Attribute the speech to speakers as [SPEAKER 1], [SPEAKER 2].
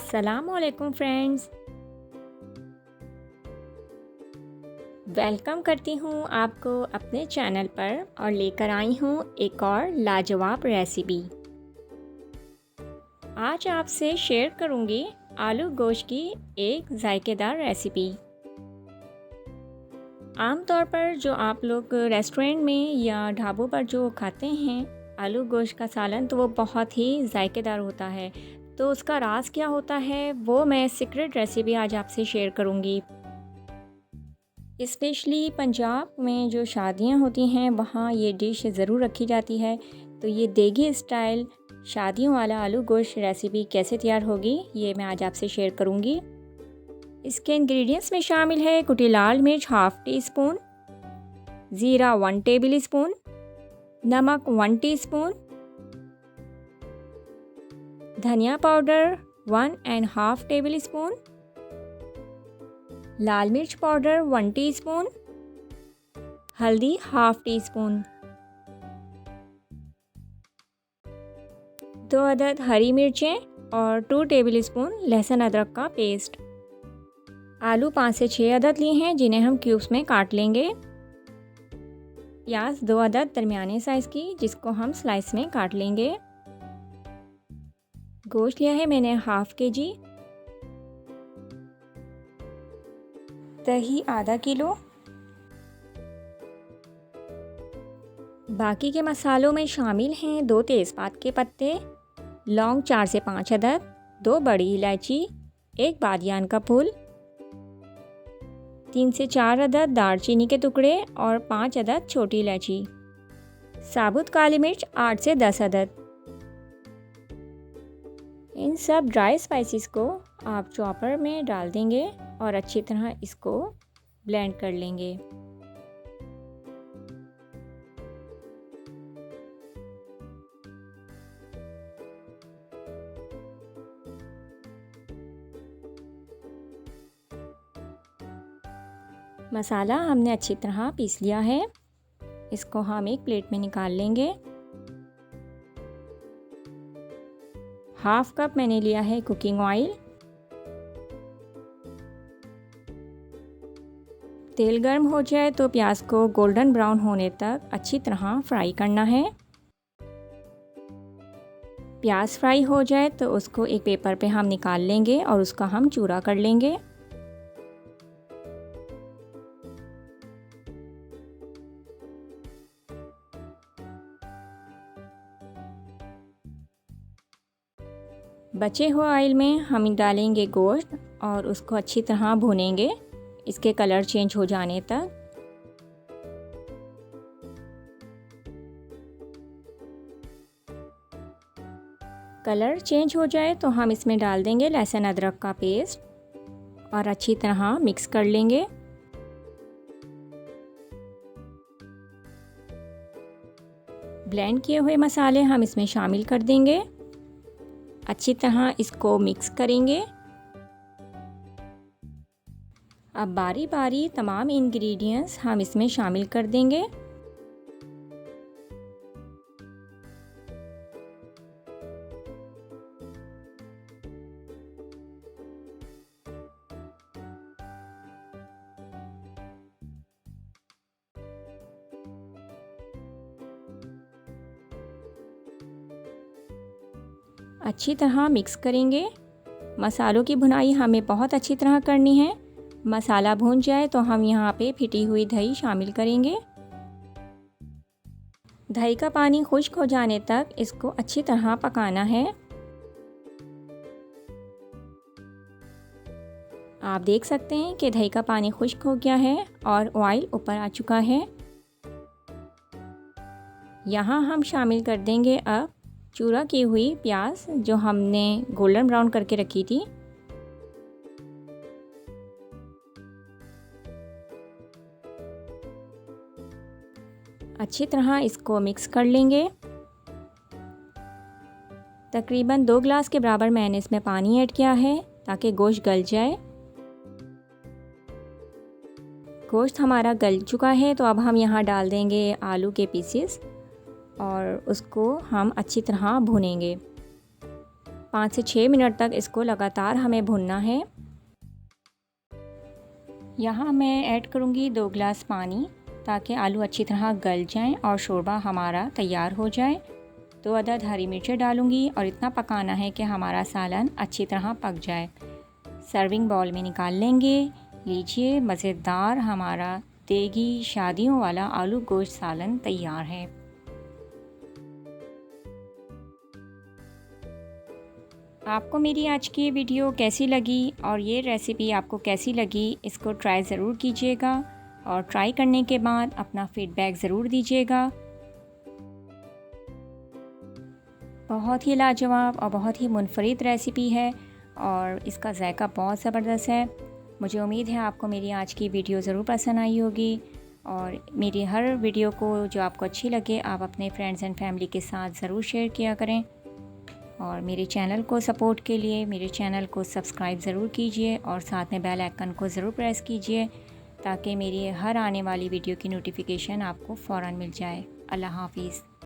[SPEAKER 1] अस्सलामुअलैकुम friends, welcome करती हूँ आपको अपने चैनल पर और लेकर आई हूँ एक और लाजवाब रेसिपी। आज आपसे शेयर करूँगी आलू गोश्त की एक जायकेदार रेसिपी। आमतौर पर जो आप लोग रेस्टोरेंट में या ढाबों पर जो खाते हैं आलू गोश्त का सालन, तो वो बहुत ही जायकेदार होता है। तो उसका राज क्या होता है वो मैं सीक्रेट रेसिपी आज आपसे शेयर करूँगी। स्पेशली पंजाब में जो शादियां होती हैं वहाँ ये डिश ज़रूर रखी जाती है। तो ये देगी स्टाइल शादियों वाला आलू गोश्त रेसिपी कैसे तैयार होगी ये मैं आज आपसे शेयर करूँगी। इसके इंग्रेडिएंट्स में शामिल है कुटी लाल मिर्च हाफ़ टी स्पून, ज़ीरा 1 टेबल स्पून, नमक 1 टीस्पून, धनिया पाउडर 1.5 टेबल स्पून, लाल मिर्च पाउडर 1 टीस्पून, हल्दी हाफ़ टी स्पून, 2 अदद हरी मिर्चें और 2 टेबल स्पून लहसुन अदरक का पेस्ट। आलू 5 से 6 अदद लिए हैं जिन्हें हम क्यूब्स में काट लेंगे। प्याज 2 अदद दरमियाने साइज़ की जिसको हम स्लाइस में काट लेंगे। गोश्त लिया है मैंने हाफ़ केजी, दही आधा किलो। बाकी के मसालों में शामिल हैं 2 तेज़पात के पत्ते, लौंग 4 से 5 अदद, 2 बड़ी इलायची, 1 बादियान का फूल, 3 से 4 अदद दालचीनी के टुकड़े और 5 अदद छोटी इलायची, साबुत काली मिर्च 8 से 10 अदद। इन सब ड्राई स्पाइसेस को आप चॉपर में डाल देंगे और अच्छी तरह इसको ब्लेंड कर लेंगे। मसाला हमने अच्छी तरह पीस लिया है, इसको हम एक प्लेट में निकाल लेंगे। हाफ़ कप मैंने लिया है कुकिंग ऑयल। तेल गर्म हो जाए तो प्याज को गोल्डन ब्राउन होने तक अच्छी तरह फ्राई करना है। प्याज फ्राई हो जाए तो उसको एक पेपर पे हम निकाल लेंगे और उसका हम चूरा कर लेंगे। बचे हुए ऑयल में हम डालेंगे गोश्त और उसको अच्छी तरह भूनेंगे इसके कलर चेंज हो जाने तक। कलर चेंज हो जाए तो हम इसमें डाल देंगे लहसुन अदरक का पेस्ट और अच्छी तरह मिक्स कर लेंगे। ब्लेंड किए हुए मसाले हम इसमें शामिल कर देंगे, अच्छी तरह इसको मिक्स करेंगे। अब बारी बारी तमाम इंग्रेडिएंट्स हम इसमें शामिल कर देंगे। अच्छी तरह मिक्स करेंगे। मसालों की भुनाई हमें बहुत अच्छी तरह करनी है। मसाला भून जाए तो हम यहाँ पे फिटी हुई दही शामिल करेंगे। दही का पानी खुश्क हो जाने तक इसको अच्छी तरह पकाना है। आप देख सकते हैं कि दही का पानी खुश्क हो गया है और ऑयल ऊपर आ चुका है। यहाँ हम शामिल कर देंगे अब चूरा की हुई प्याज जो हमने गोल्डन ब्राउन करके रखी थी। अच्छी तरह इसको मिक्स कर लेंगे। तकरीबन 2 गिलास के बराबर मैंने इसमें पानी ऐड किया है ताकि गोश्त गल जाए। गोश्त हमारा गल चुका है तो अब हम यहाँ डाल देंगे आलू के पीसेस और उसको हम अच्छी तरह भूनेंगे। 5 से 6 मिनट तक इसको लगातार हमें भूनना है। यहाँ मैं ऐड करूँगी 2 गिलास पानी ताकि आलू अच्छी तरह गल जाएं और शोरबा हमारा तैयार हो जाए। 2 अदद हरी मिर्चें डालूँगी और इतना पकाना है कि हमारा सालन अच्छी तरह पक जाए। सर्विंग बाउल में निकाल लेंगे। लीजिए, मज़ेदार हमारा देगी शादियों वाला आलू गोश्त सालन तैयार है। आपको मेरी आज की वीडियो कैसी लगी और ये रेसिपी आपको कैसी लगी, इसको ट्राई ज़रूर कीजिएगा और ट्राई करने के बाद अपना फ़ीडबैक ज़रूर दीजिएगा। बहुत ही लाजवाब और बहुत ही मुनफरिद रेसिपी है और इसका जायका बहुत ज़बरदस्त है। मुझे उम्मीद है आपको मेरी आज की वीडियो ज़रूर पसंद आई होगी और मेरी हर वीडियो को जो आपको अच्छी लगे आप अपने फ्रेंड्स एंड फैमिली के साथ ज़रूर शेयर किया करें। और मेरे चैनल को सपोर्ट के लिए मेरे चैनल को सब्सक्राइब ज़रूर कीजिए और साथ में बेल आइकन को ज़रूर प्रेस कीजिए ताकि मेरी हर आने वाली वीडियो की नोटिफिकेशन आपको फ़ौरन मिल जाए। अल्लाह हाफ़िज़।